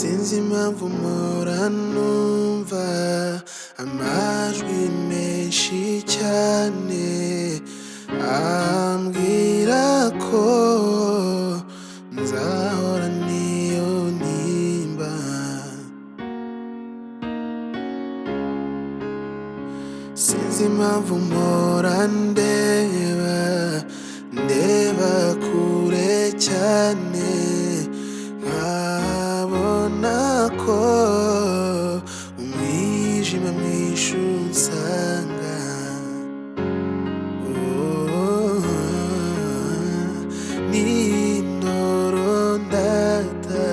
sinzi impamvu mpora numva amajwi menshi cyane ambwira ko nzahora niyo nimba. Sinzi impamvu mpora ndeba kure cyane nkabona ko umwijima mwinshi unsanga. N'indoro ndata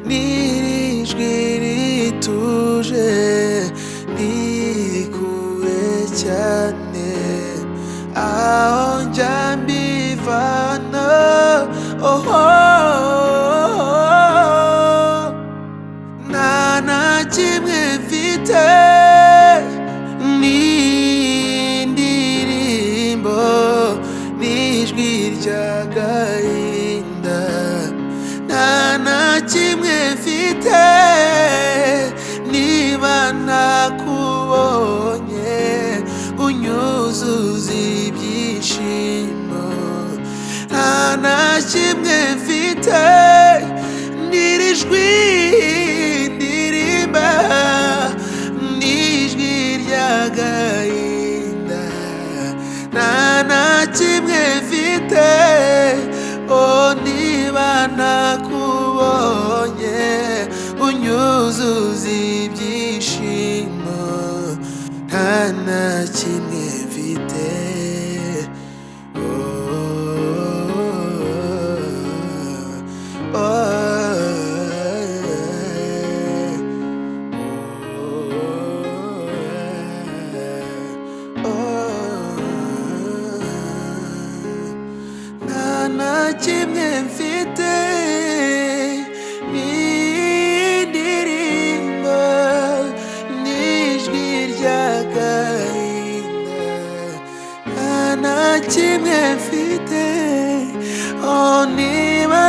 n'irijwi rituje riri kure cyane aho njya mbivana. Nta na kimwe mfite n'indirimbo n'ijwi ry'agahinda. Nta na kimwe mfite niba nakubonye unyuzuza ibyishimo. Nta na kimwe mfite n'irijwi ndirimba n'ijwi ry'agahinda. Nta na kimwe mfite niba nakubonye unyuzuza ibyishimo. Nta na kimwe mfite. Nta na kimwe mfite n'indirimbo n'ijwi ry'agahinda. Nta na kimwe mfite niba